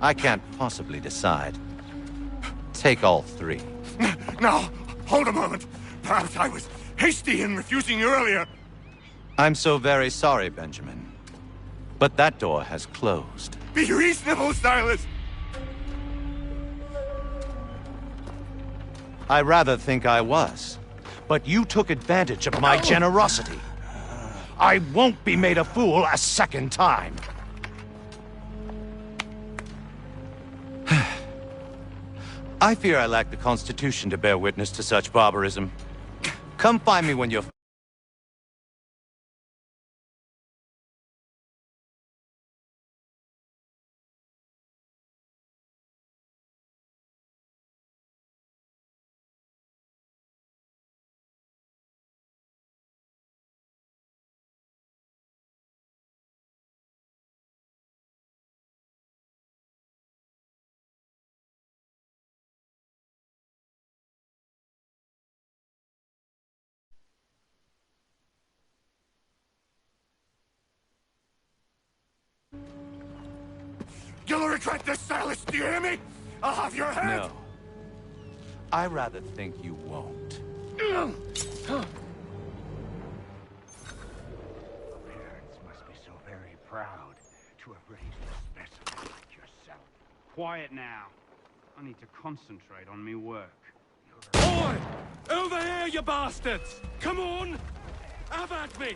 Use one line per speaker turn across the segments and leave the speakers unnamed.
I can't possibly decide. Take all three.
Now, hold a moment. Perhaps I was hasty in refusing you earlier.
I'm so very sorry, Benjamin. But that door has closed.
Be reasonable, Silas!
I rather think I was. But you took advantage of my generosity. I won't be made a fool a second time. I fear I lack the constitution to bear witness to such barbarism. Come find me when you're...
You'll regret this, Silas, do you hear me? I'll have your head!
No. I rather think you won't.
Parents must be so very proud to have raised a specimen like yourself.
Quiet now. I need to concentrate on me work.
Oi! Over here, you bastards! Come on! Have at me!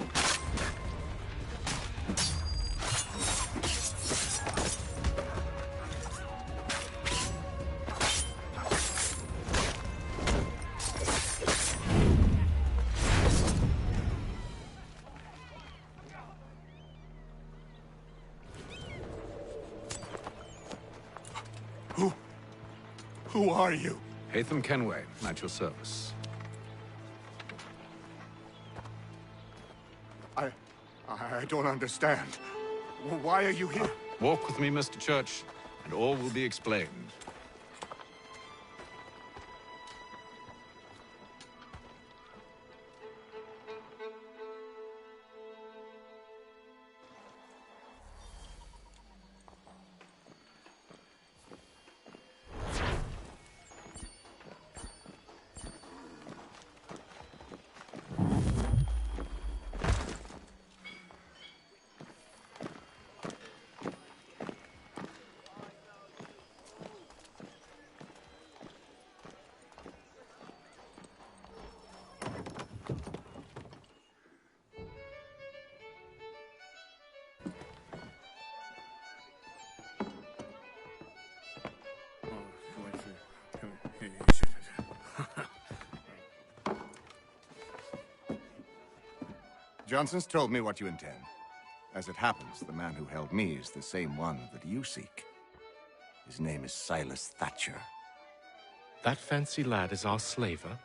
Who are you?
Hatham Kenway, at your service.
I don't understand. Why are you here?
Walk with me, Mr. Church, and all will be explained.
Johnson's told me what you intend. As it happens, the man who held me is the same one that you seek. His name is Silas Thatcher.
That fancy lad is our slaver?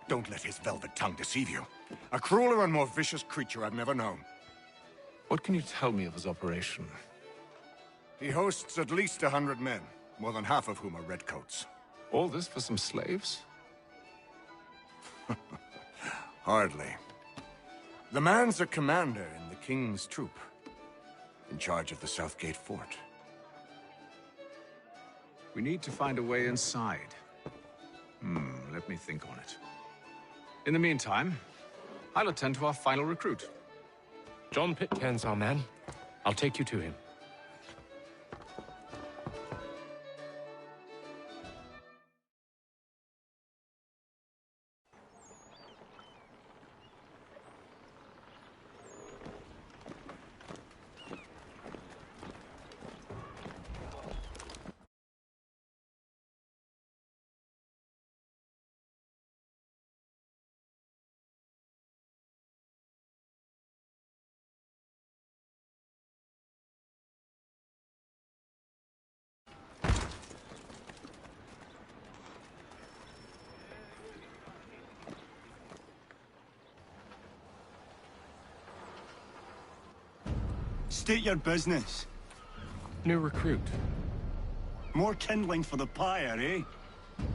Don't let his velvet tongue deceive you. A crueler and more vicious creature I've never known.
What can you tell me of his operation?
He hosts at least 100 men, more than half of whom are redcoats.
All this for some slaves?
Hardly. The man's a commander in the King's troop, in charge of the Southgate Fort.
We need to find a way inside. Let me think on it. In the meantime, I'll attend to our final recruit.
John Pitcairn's our man. I'll take you to him.
State your business.
New recruit.
More kindling for the pyre, eh?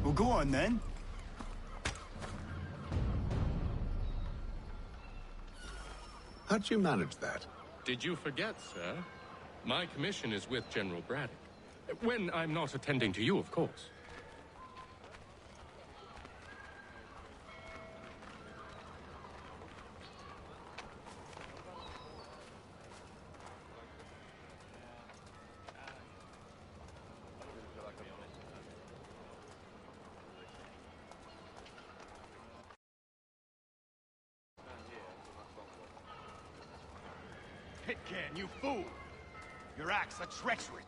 Well, go on then.
How'd you manage that?
Did you forget, sir? My commission is with General Braddock. When I'm not attending to you, of course.
Pitcairn, you fool! Your acts are treachery.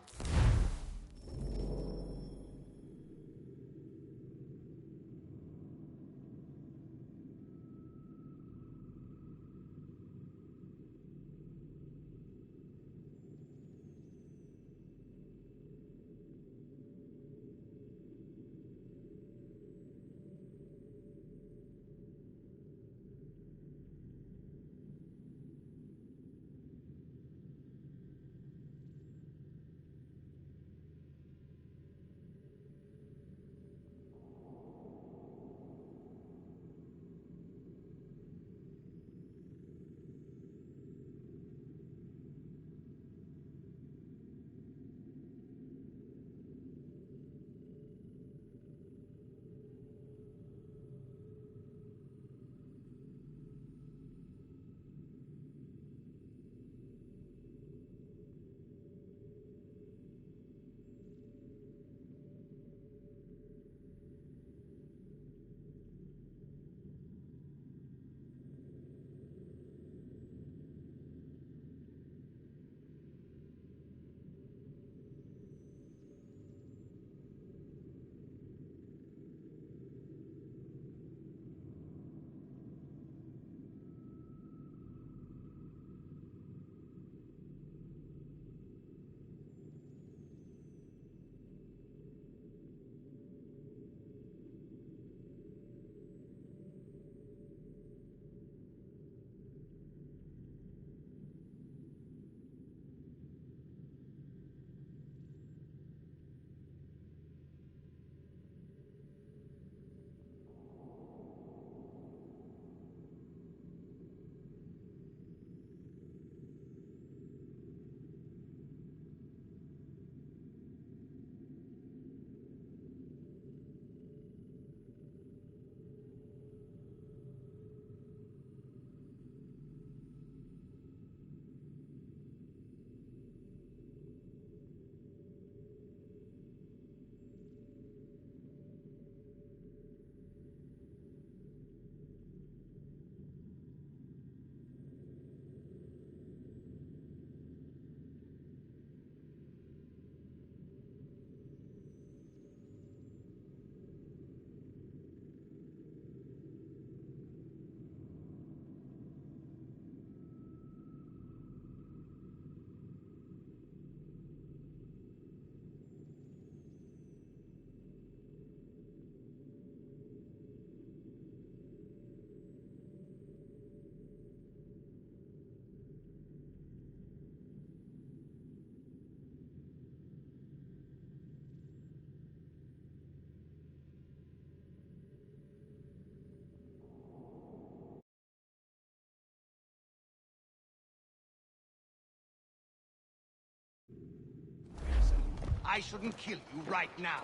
I shouldn't kill you right now.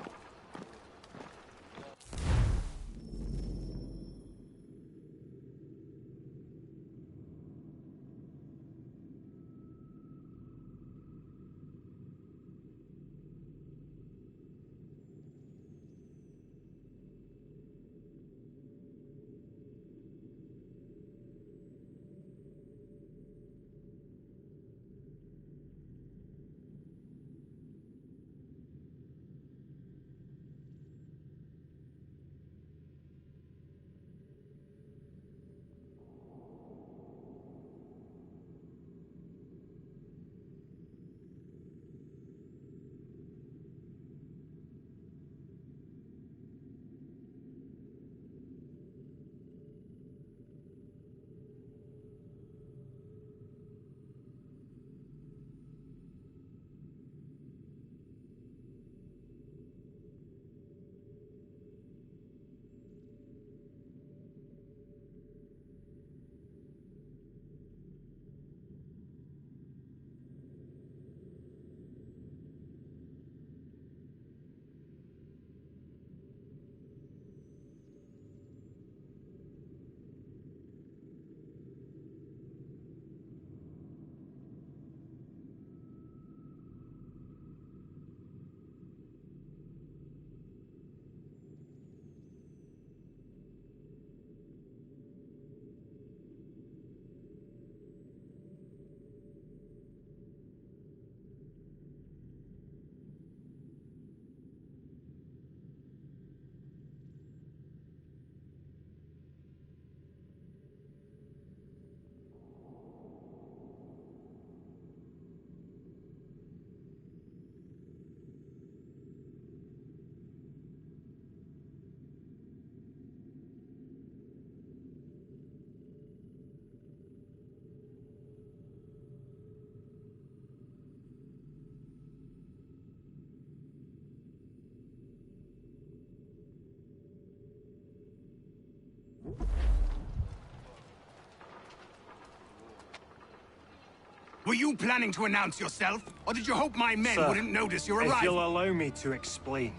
Were you planning to announce yourself, or did you hope my men
Sir,
wouldn't notice your
if you'll
arrival?
allow me to explain.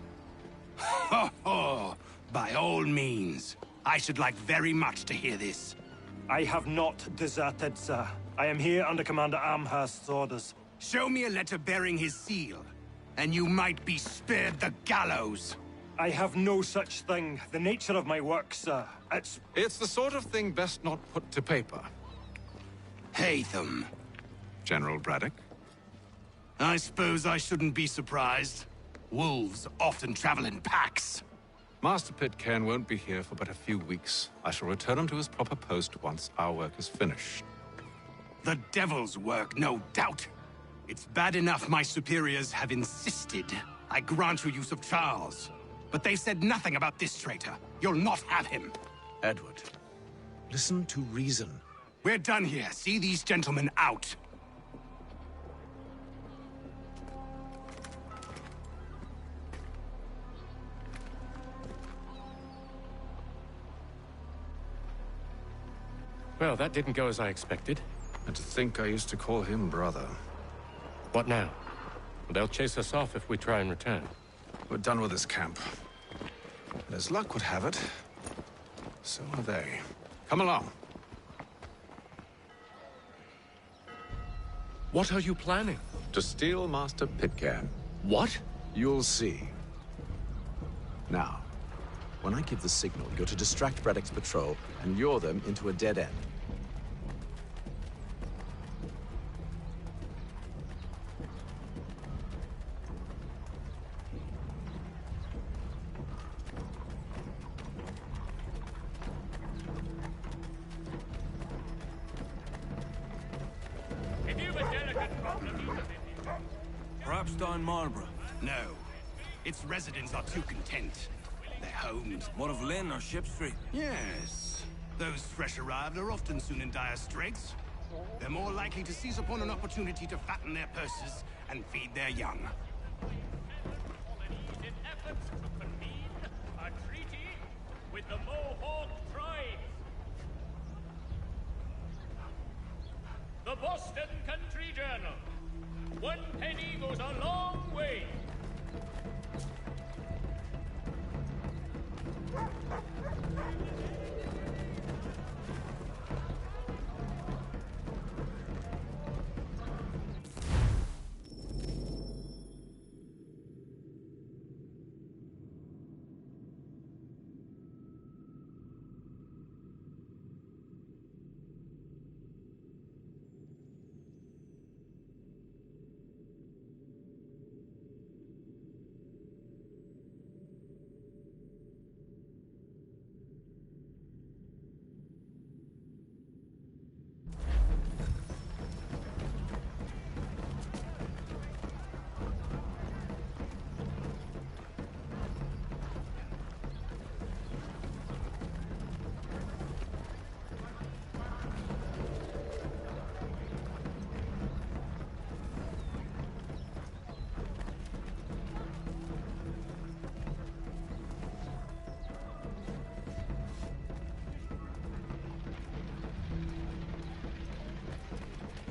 Ho ho! By all means. I should like very much to hear this.
I have not deserted, sir. I am here under Commander Amherst's orders.
Show me a letter bearing his seal, and you might be spared the gallows.
I have no such thing. The nature of my work, sir.
It's the sort of thing best not put to paper.
Hatham.
General Braddock?
I suppose I shouldn't be surprised. Wolves often travel in packs.
Master Pitcairn won't be here for but a few weeks. I shall return him to his proper post once our work is finished.
The devil's work, no doubt. It's bad enough my superiors have insisted I grant you use of Charles. But they said nothing about this traitor. You'll not have him.
Edward, listen to reason.
We're done here. See these gentlemen out.
Well, that didn't go as I expected.
And to think I used to call him brother.
What now? They'll chase us off if we try and return.
We're done with this camp. And as luck would have it, so are they. Come along.
What are you planning?
To steal Master Pitcairn.
What?
You'll see. Now, when I give the signal, you're to distract Braddock's patrol and lure them into a dead end.
Perhaps down Marlborough.
No. Its residents are too content. Their homes.
What of Lynn or Ship Street?
Yes. Those fresh arrived are often soon in dire straits. They're more likely to seize upon an opportunity to fatten their purses and feed their young.
Colonies in efforts to convene a treaty with the Mohawk tribes. The Boston Country Journal. 1 penny goes a long way.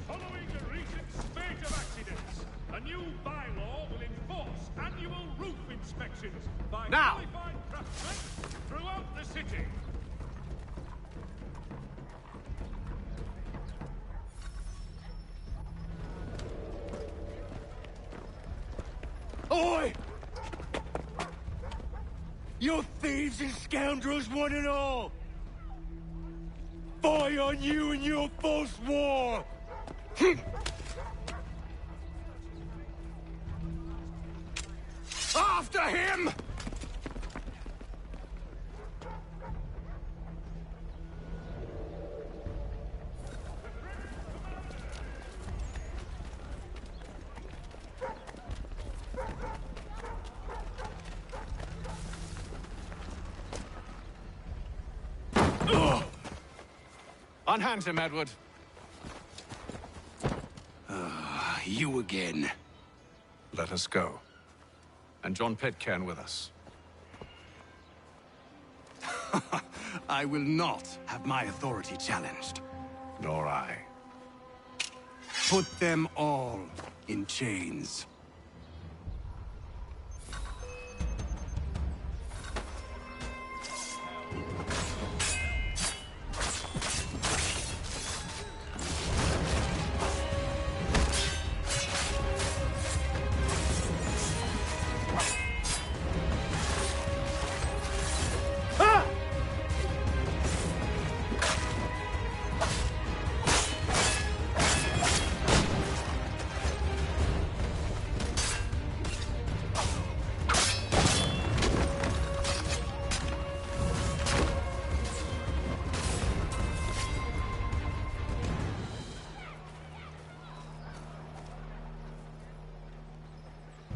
Following a recent spate of accidents, a new bylaw will enforce annual roof inspections by qualified craftsmen throughout the city.
Oi! You thieves and scoundrels, one and all! Fie on you and your false war!
After him!
Unhand him, Edward.
You again.
Let us go. And John Pitcairn with us.
I will not have my authority challenged.
Nor I.
Put them all in chains.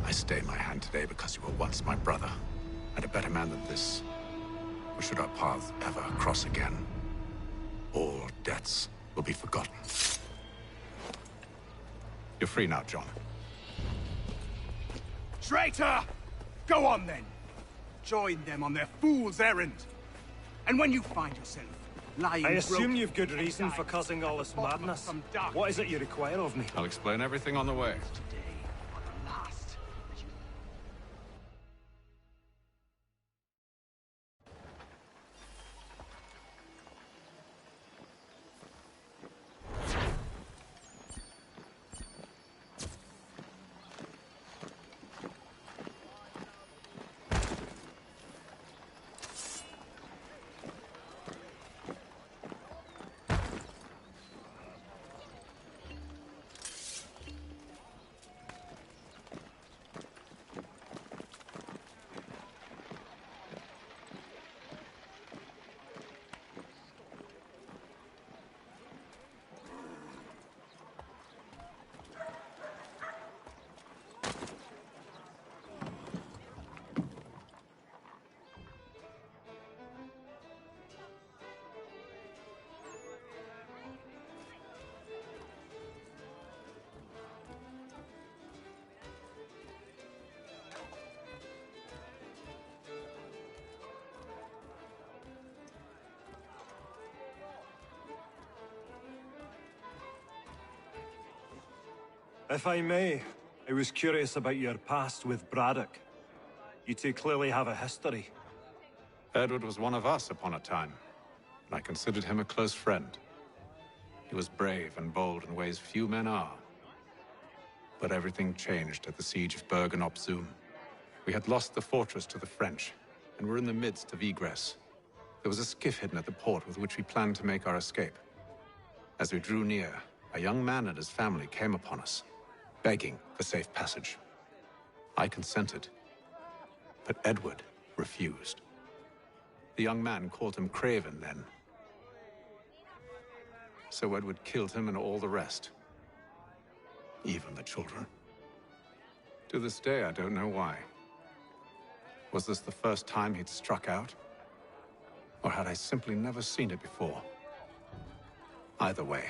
I stay my hand today because you were once my brother, and a better man than this. Or should our paths ever cross again, all debts will be forgotten. You're free now, John.
Traitor! Go on then. Join them on their fool's errand. And when you find yourself lying
I assume
broken
you've good reason for causing all this madness. What is it you require of me?
I'll explain everything on the way.
If I may, I was curious about your past with Braddock. You two clearly have a history.
Edward was one of us upon a time, and I considered him a close friend. He was brave and bold in ways few men are. But everything changed at the siege of Bergen-op-Zoom. We had lost the fortress to the French, and were in the midst of egress. There was a skiff hidden at the port with which we planned to make our escape. As we drew near, a young man and his family came upon us, begging for safe passage. I consented, but Edward refused. The young man called him Craven then. So Edward killed him and all the rest, even the children. To this day, I don't know why. Was this the first time he'd struck out? Or had I simply never seen it before? Either way,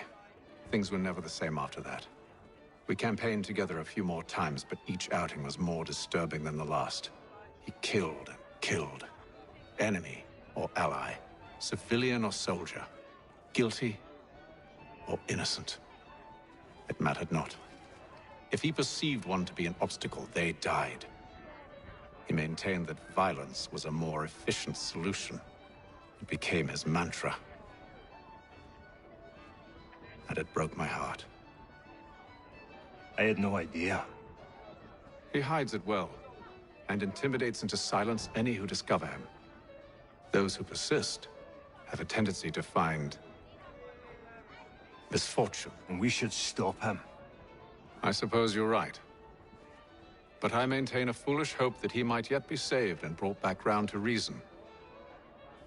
things were never the same after that. We campaigned together a few more times, but each outing was more disturbing than the last. He killed and killed. Enemy or ally, civilian or soldier, guilty or innocent. It mattered not. If he perceived one to be an obstacle, they died. He maintained that violence was a more efficient solution. It became his mantra. And it broke my heart.
I had no idea.
He hides it well, and intimidates into silence any who discover him. Those who persist have a tendency to find misfortune.
And we should stop him.
I suppose you're right. But I maintain a foolish hope that he might yet be saved and brought back round to reason.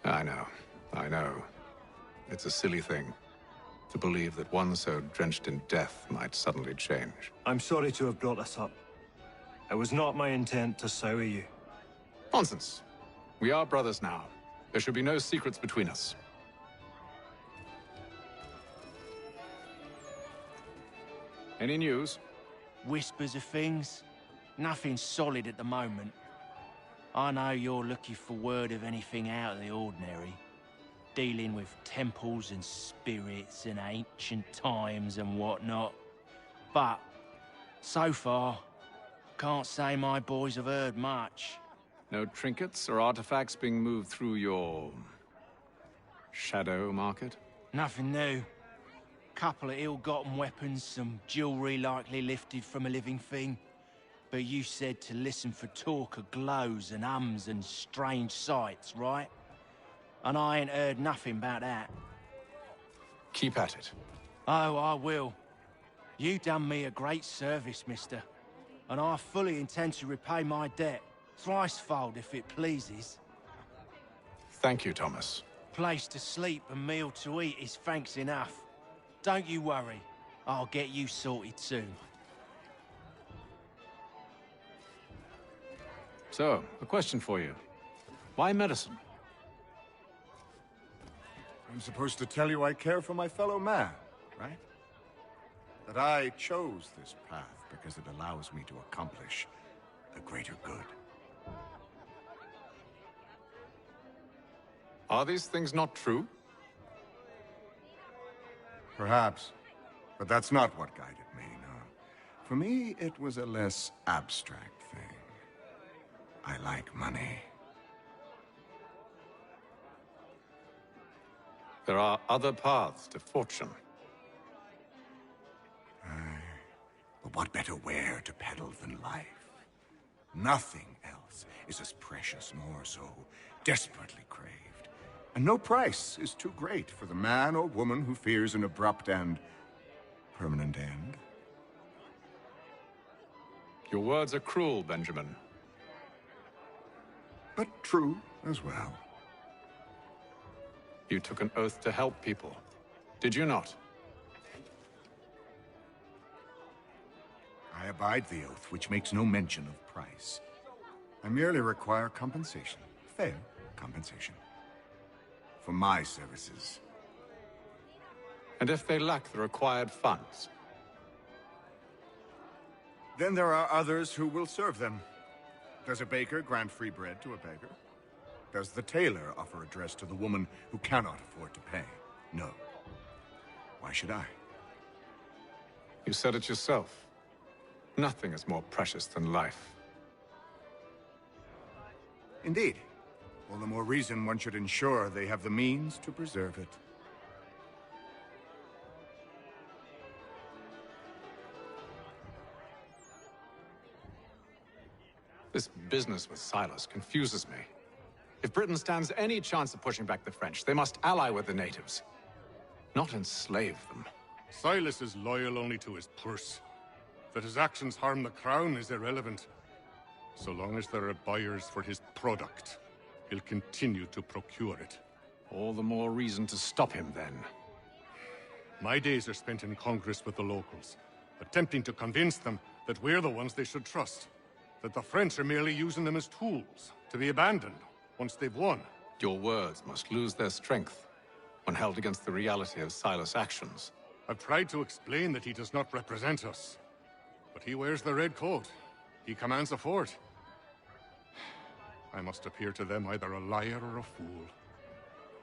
I know. It's a silly thing to believe that one so drenched in death might suddenly change.
I'm sorry to have brought this up. It was not my intent to sour you.
Nonsense. We are brothers now. There should be no secrets between us. Any news?
Whispers of things. Nothing solid at the moment. I know you're looking for word of anything out of the ordinary. dealing with temples and spirits and ancient times and whatnot. But, so far, can't say my boys have heard much.
No trinkets or artifacts being moved through your... shadow market?
Nothing new. Couple of ill-gotten weapons, some jewelry likely lifted from a living thing. But you said to listen for talk of glows and ums and strange sights, right? And I ain't heard nothing about that.
Keep at it.
Oh, I will. You done me a great service, mister. And I fully intend to repay my debt. Thricefold, if it pleases.
Thank you, Thomas.
Place to sleep and meal to eat is thanks enough. Don't you worry. I'll get you sorted soon.
So, a question for you. Why medicine?
I'm supposed to tell you I care for my fellow man, right? That I chose this path because it allows me to accomplish the greater good.
Are these things not true?
Perhaps. But that's not what guided me, no. For me, it was a less abstract thing. I like money.
There are other paths to fortune.
But what better ware to peddle than life? Nothing else is as precious nor so desperately craved. And no price is too great for the man or woman who fears an abrupt and permanent end.
Your words are cruel, Benjamin.
But true as well.
You took an oath to help people, did you not?
I abide the oath, which makes no mention of price. I merely require compensation, fair compensation, for my services.
And if they lack the required funds?
Then there are others who will serve them. Does a baker grant free bread to a beggar? Does the tailor offer a dress to the woman who cannot afford to pay? No. Why should I?
You said it yourself. Nothing is more precious than life.
Indeed. All the more reason one should ensure they have the means to preserve it.
This business with Silas confuses me. If Britain stands any chance of pushing back the French, they must ally with the natives, not enslave them.
Silas is loyal only to his purse. That his actions harm the crown is irrelevant. So long as there are buyers for his product, he'll continue to procure it.
All the more reason to stop him, then.
My days are spent in Congress with the locals, attempting to convince them that we're the ones they should trust. That the French are merely using them as tools, to be abandoned once they've won.
Your words must lose their strength when held against the reality of Silas' actions.
I've tried to explain that he does not represent us. But he wears the red coat. He commands a fort. I must appear to them either a liar or a fool.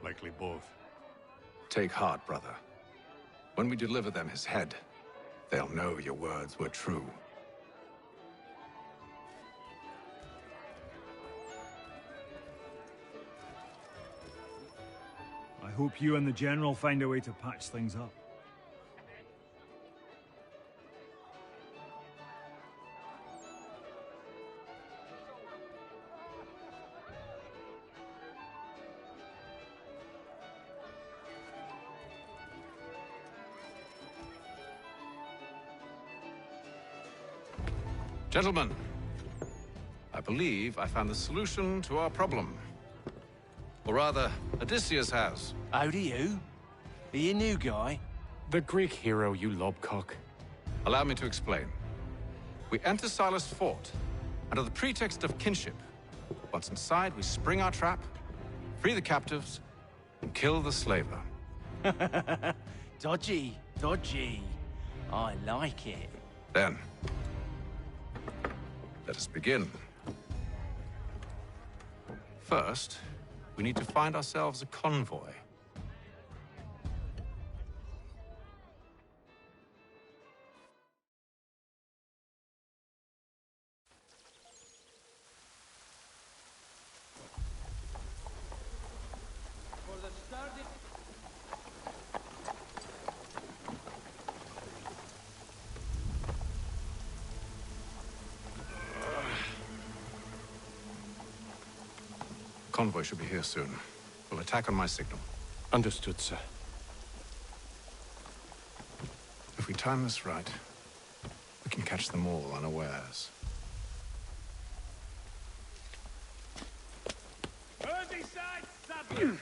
Likely both.
Take heart, brother. When we deliver them his head, they'll know your words were true.
I hope you and the General find a way to patch things up.
Gentlemen, I believe I found the solution to our problem. Or rather, Odysseus has.
Oh, do you? Are you a new guy?
The Greek hero, you lobcock.
Allow me to explain. We enter Silas' fort, under the pretext of kinship. Once inside, we spring our trap, free the captives, and kill the slaver.
Dodgy, dodgy. I like it.
Then, let us begin. First, we need to find ourselves a convoy. convoy should be here soon. We'll attack on my signal.
Understood, sir.
If we time this right, we can catch them all unawares.
Merseyside Saddler!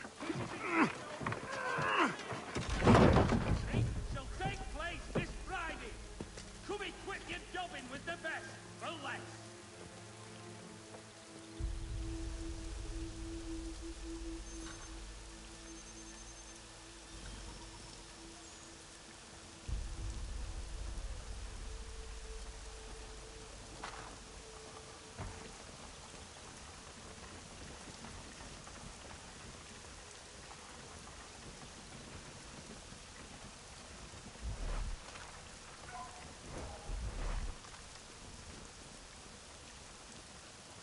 Shall take place this Friday. Come be quick your jobbing with the best, for less.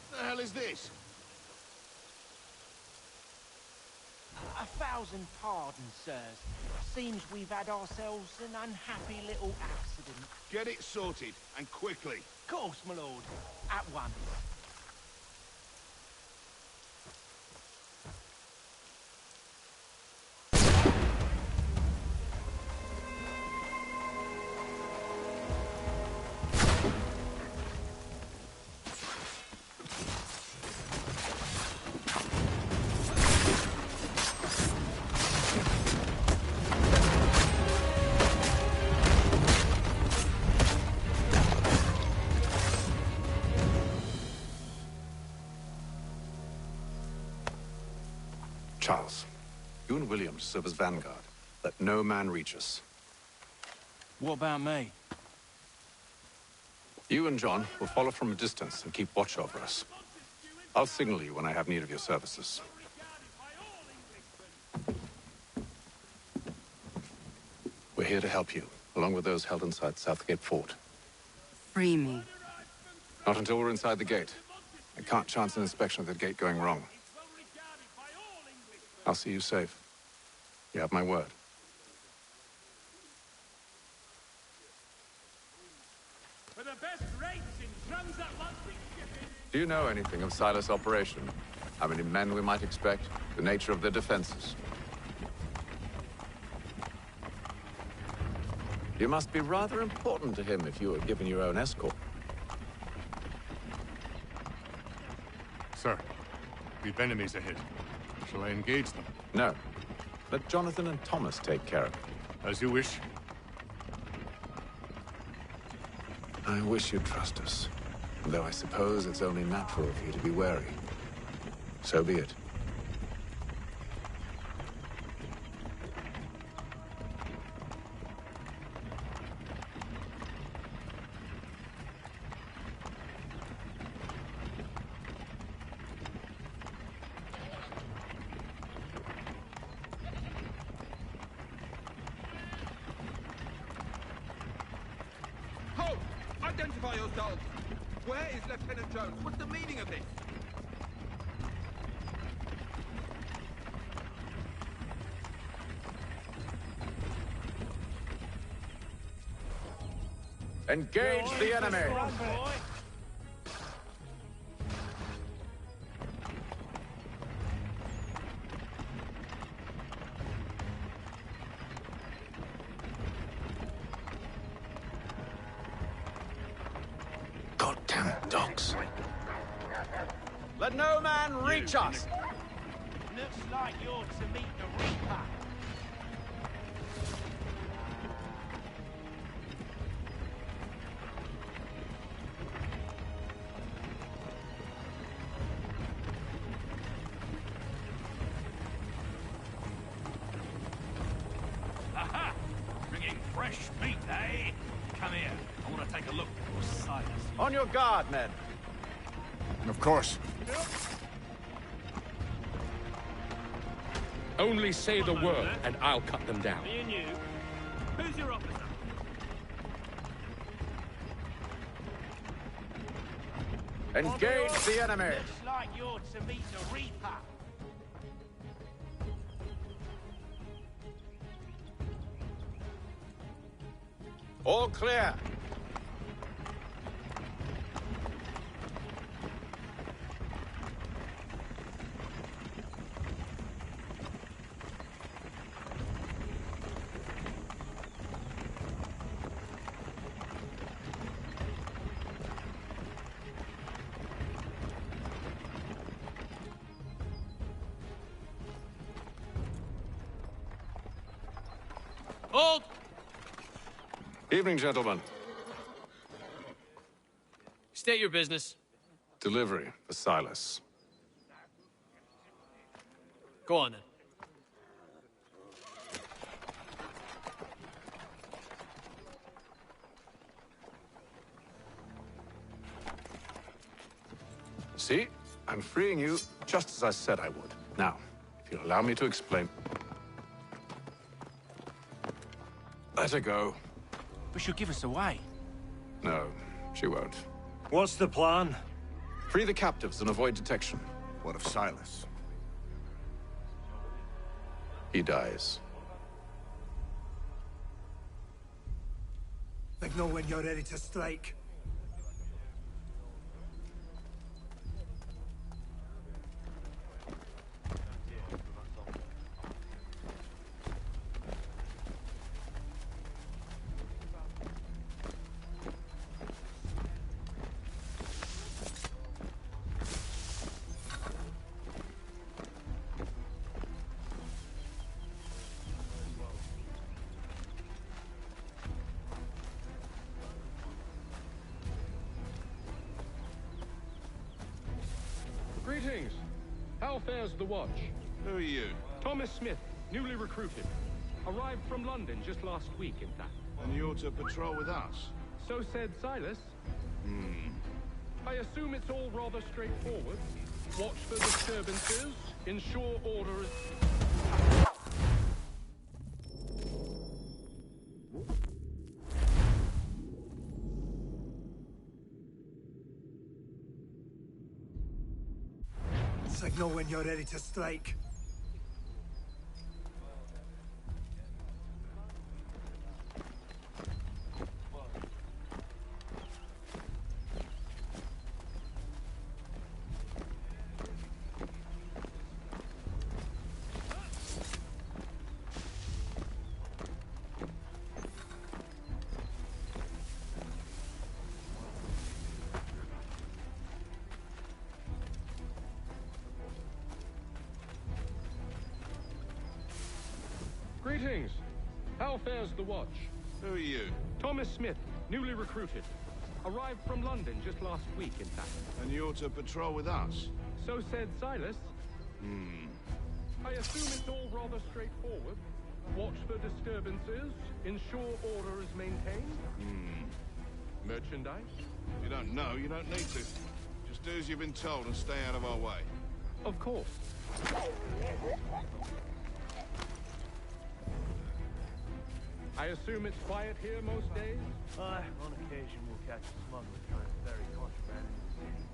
The hell is this?
1,000 pardons, sirs. Seems we've had ourselves an unhappy little accident.
Get it sorted, and quickly.
Course, my lord. At once.
Charles, you and William serve as vanguard. Let no man reach us.
What about me?
You and John will follow from a distance and keep watch over us. I'll signal you when I have need of your services. We're here to help you, along with those held inside Southgate Fort.
Free me.
Not until we're inside the gate. I can't chance an inspection of the gate going wrong. I'll see you safe. You have my word.
For the best rates in transatlantic shipping.
Do you know anything of Silas' operation? How many men we might expect? The nature of their defenses? You must be rather important to him if you were given your own escort.
Sir, we've enemies ahead. Shall I engage them?
No. Let Jonathan and Thomas take care of it.
As you wish.
I wish you'd trust us. Though I suppose it's only natural for you to be wary. So be it.
Halt! Identify yourselves! Where is Lieutenant Jones? What's the meaning of this?
Engage the enemy! Goddamn dogs. Let no man reach us!
Looks like you're to meet the Reaper.
Aha! Bringing fresh meat, eh? Come here. I want to take a look at Silas.
On your guard, men.
Of course.
Only say the word, and I'll cut them down.
Me and you. Who's your officer?
Engage the enemy!
Looks like you're to meet the Reaper.
All clear.
Hold!
Evening, gentlemen.
State your business.
Delivery for Silas.
Go on, then.
See? I'm freeing you just as I said I would. Now, if you'll allow me to explain... Let her go.
But she'll give us away.
No, she won't.
What's the plan?
Free the captives and avoid detection.
What of Silas?
He dies.
Signal when you're ready to strike.
Greetings. How fares the watch?
Who are you?
Thomas Smith, newly recruited. Arrived from London just last week, in fact.
And you're to patrol with us?
So said Silas. I assume it's all rather straightforward. Watch for disturbances, ensure order is...
Signal when you're ready to strike.
Greetings. How fares the watch?
Who are you?
Thomas Smith, newly recruited. Arrived from London just last week, in fact.
And you're to patrol with us?
So said Silas. I assume it's all rather straightforward. Watch for disturbances, ensure order is maintained. Merchandise?
You don't know, you don't need to. Just do as you've been told and stay out of our way.
Of course. I assume it's quiet here most days?
On occasion we'll catch a smuggler trying to ferry contraband into the city.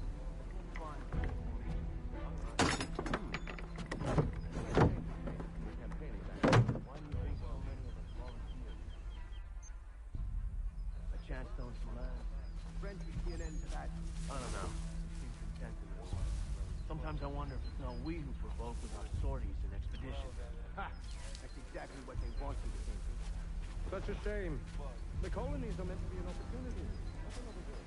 A chance to own some land. French would see an end to that. I don't know. Seems contented with it. Sometimes I wonder if it's not we who provoke with our sorties and expeditions. Ha! That's exactly what they want you to think.
Such a shame. The colonies are meant to be an opportunity. Nothing of the sort.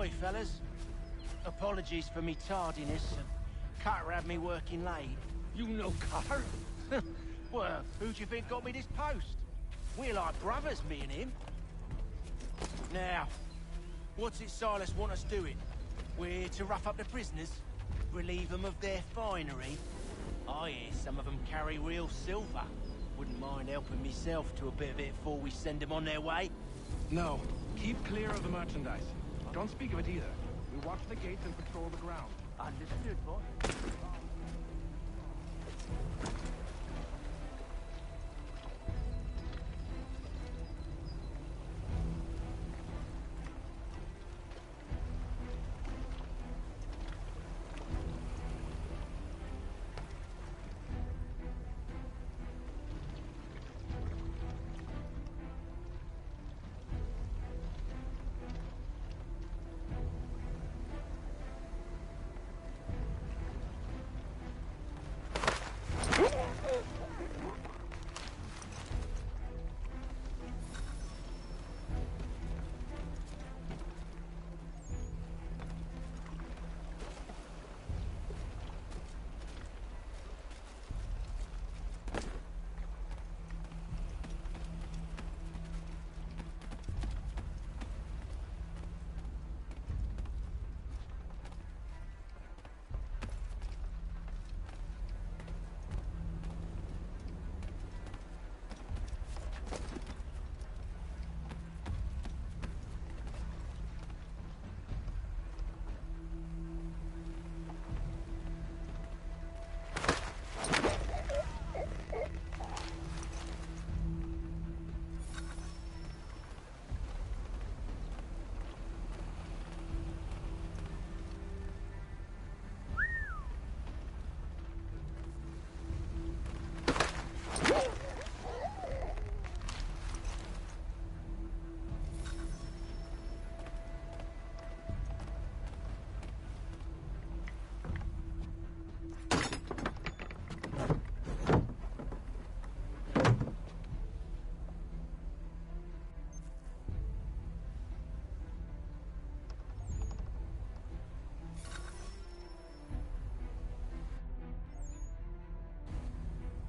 Ahoy, fellas. Apologies for me tardiness. Carter had me working late.
You know Carter?
Well, who do you think got me this post? We're like brothers, me and him. Now, what's it Silas want us doing? We're here to rough up the prisoners? Relieve them of their finery? I hear some of them carry real silver. Wouldn't mind helping myself to a bit of it before we send them on their way.
No. Keep clear of the merchandise. Don't speak of it either. We watch the gates and patrol the ground.
Understood, boss.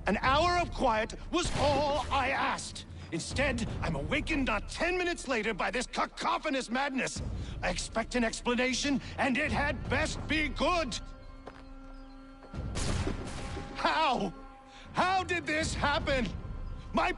An hour of quiet was all I asked. Instead, I'm awakened not 10 minutes later by this cacophonous madness. I expect an explanation, and it had best be good. How? How did this happen? My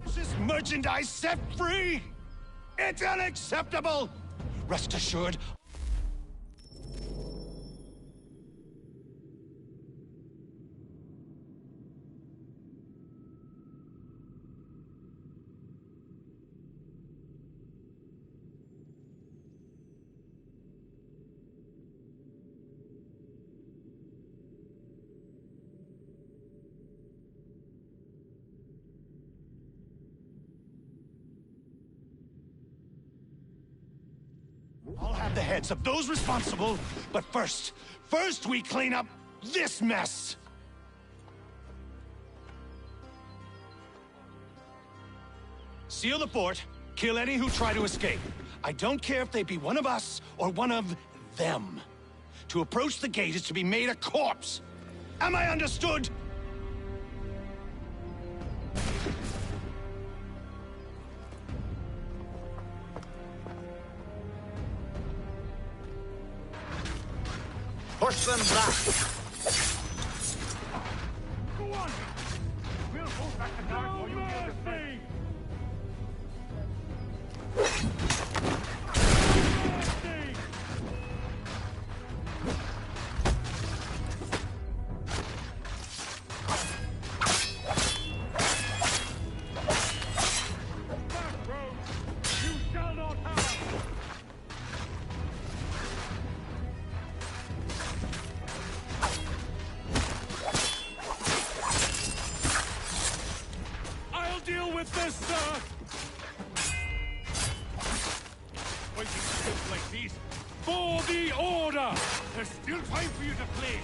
This merchandise set free! It's unacceptable! Rest assured, I'll have the heads of those responsible, but first we clean up this mess! Seal the fort, kill any who try to escape. I don't care if they be one of us or one of them. To approach the gate is to be made a corpse. Am I understood?
Push them back!
Go on! We'll hold back the guard while you deal with me! Deal with this, sir! Fighting skills like these for the order! There's still time for you to play!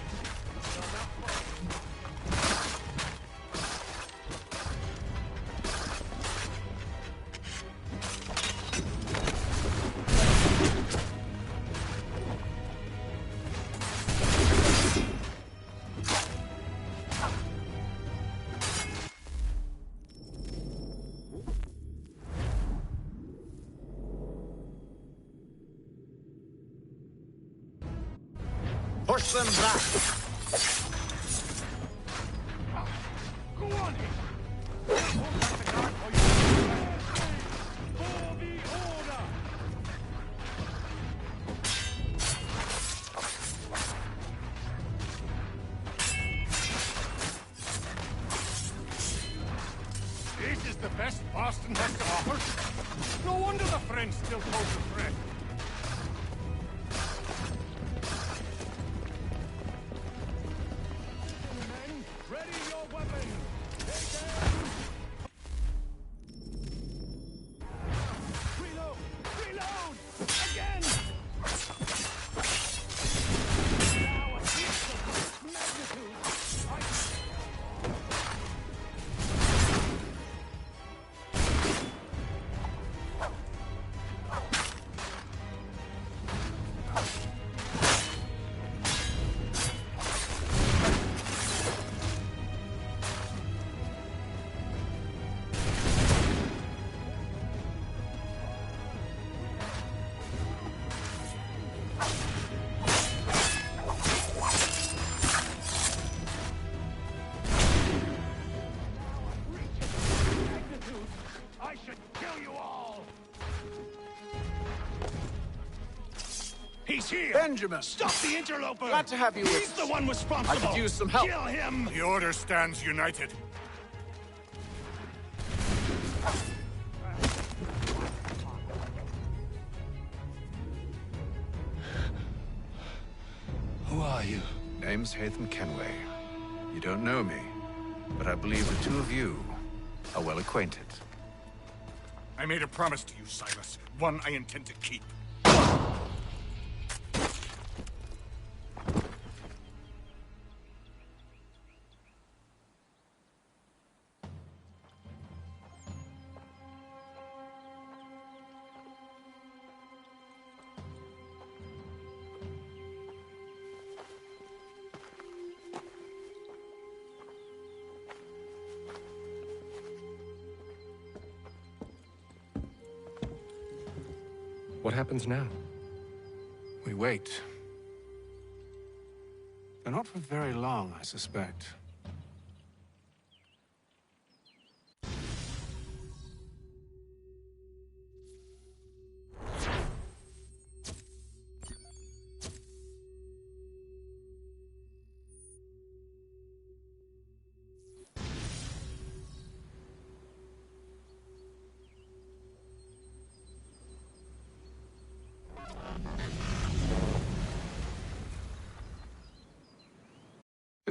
Push them back!
Go on! For the order! This is the best Boston has to offer. No wonder the French still pose a threat. I should kill you all! He's here!
Benjamin!
Stop the interloper!
Glad to have you
He's the one responsible!
I could use some help.
Kill him!
The Order stands united.
Who are you?
Name's Hatham Kenway. You don't know me, but I believe the two of you are well acquainted.
I made a promise to you, Silas. One I intend to keep.
What happens now?
We wait. And not for very long, I suspect.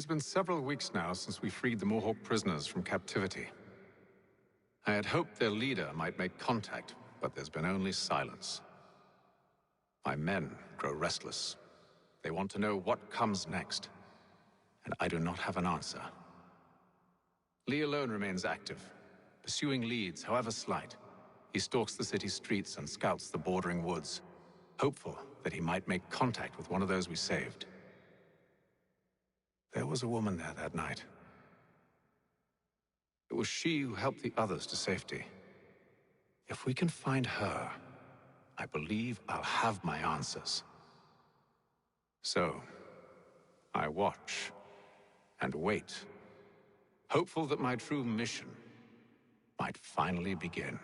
It's been several weeks now since we freed the Mohawk prisoners from captivity. I had hoped their leader might make contact, but there's been only silence. My men grow restless. They want to know what comes next, and I do not have an answer. Lee alone remains active, pursuing leads, however slight. He stalks the city streets and scouts the bordering woods, hopeful that he might make contact with one of those we saved. There was a woman there that night. It was she who helped the others to safety. If we can find her, I believe I'll have my answers. So, I watch and wait, hopeful that my true mission might finally begin.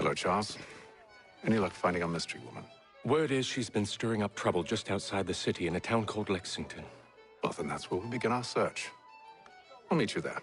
Hello, Charles. Any luck finding a mystery woman?
Word is she's been stirring up trouble just outside the city in a town called Lexington.
Well, then that's where we begin our search. I'll meet you there.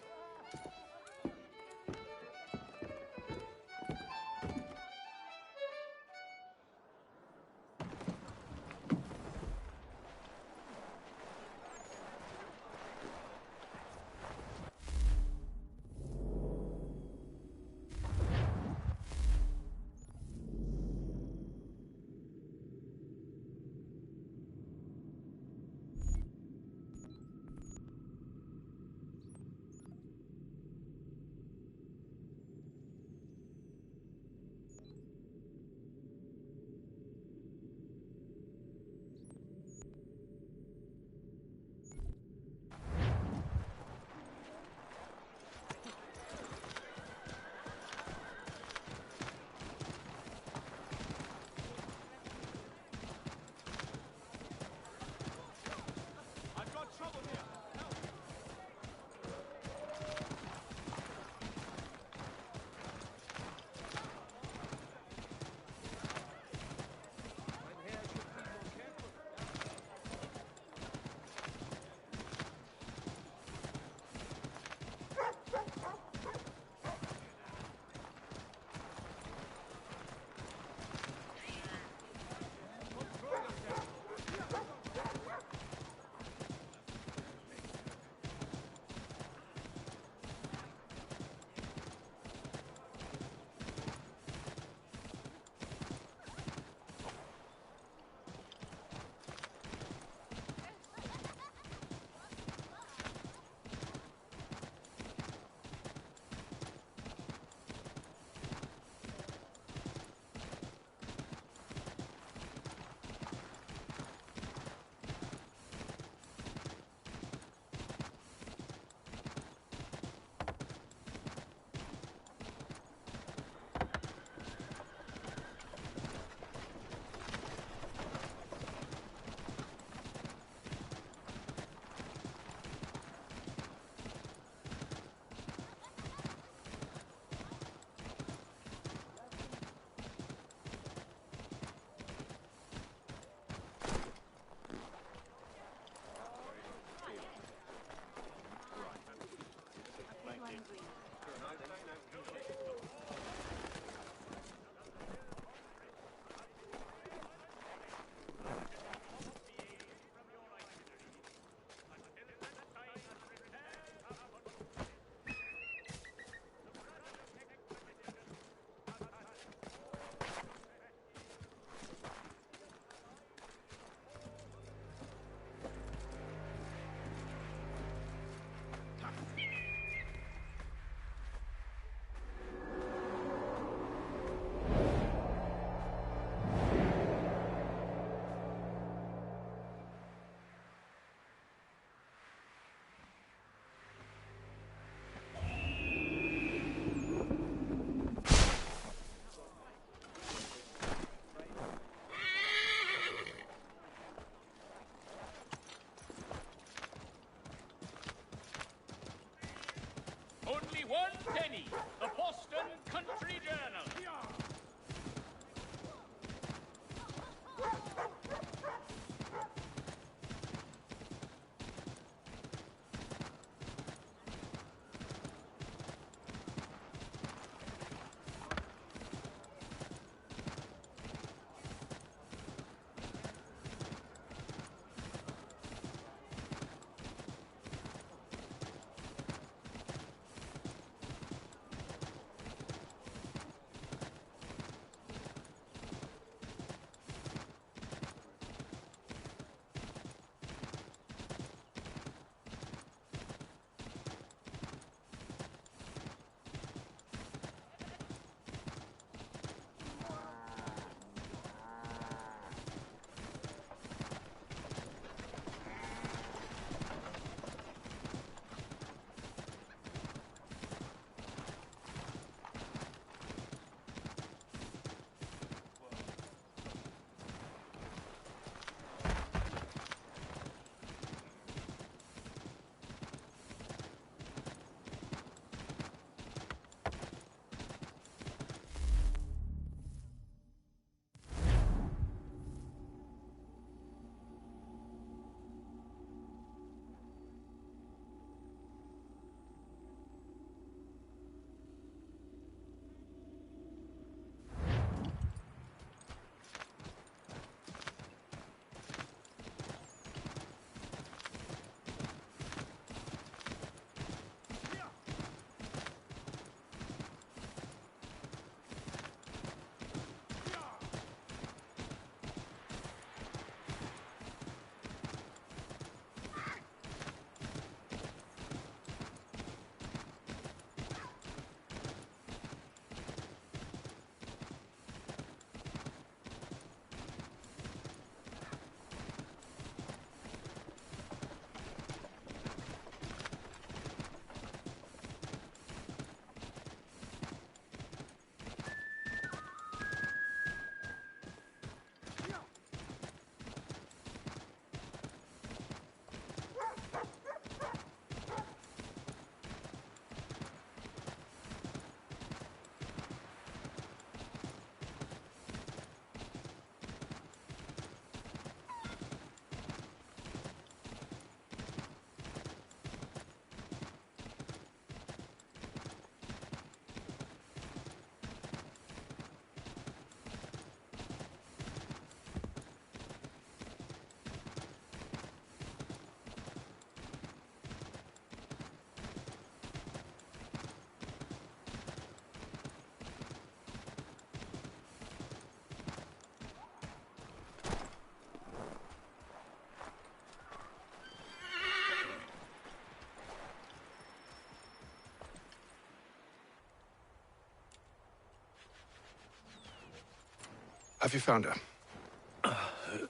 Have you found her?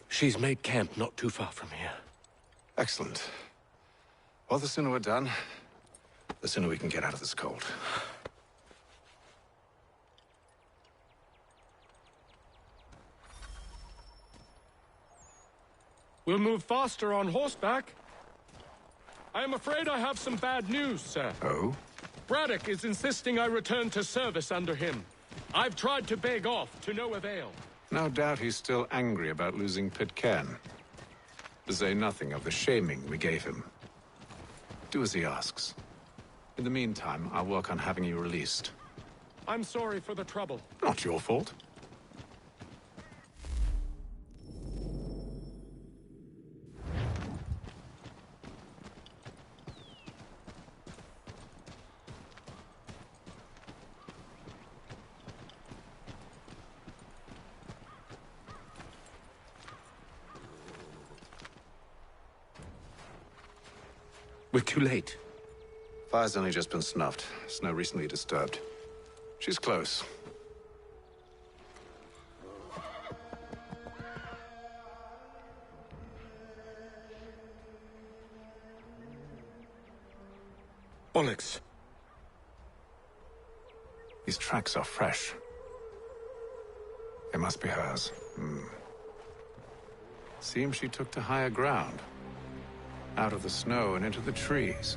She's made camp not too far from here.
Excellent. Well, the sooner we're done, the sooner we can get out of this cold.
We'll move faster on horseback. I am afraid I have some bad news, sir.
Oh?
Braddock is insisting I return to service under him. I've tried to beg off, to no avail.
No doubt he's still angry about losing Pitcairn. To say nothing of the shaming we gave him. Do as he asks. In the meantime, I'll work on having you released.
I'm sorry for the trouble.
Not your fault.
We're too late.
Fire's only just been snuffed. Snow recently disturbed. She's close.
Bollocks.
These tracks are fresh. They must be hers. Seems she took to higher ground. Out of the snow and into the trees.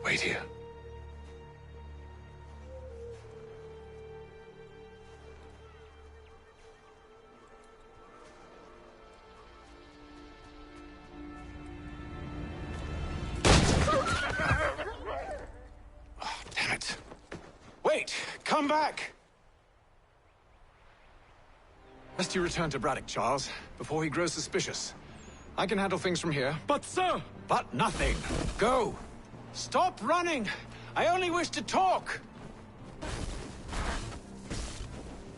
Wait here. Oh, damn it. Wait! Come back! Lest you return to Braddock, Charles, before he grows suspicious. I can handle things from here.
But, sir!
But nothing. Go! Stop running! I only wish to talk!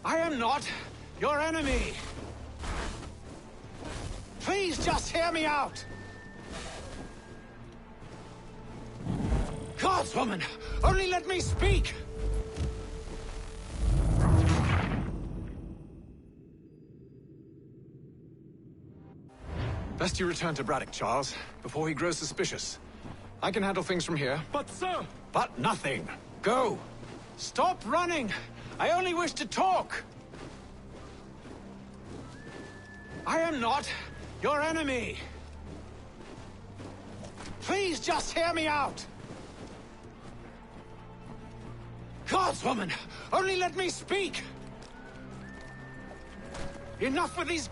I am not your enemy! Please just hear me out! Gods, woman! Only let me speak! Best you return to Braddock, Charles, before he grows suspicious. I can handle things from here.
But, sir!
But nothing. Go! Stop running! I only wish to talk! I am not your enemy! Please just hear me out! Gods, woman! Only let me speak! Enough with these...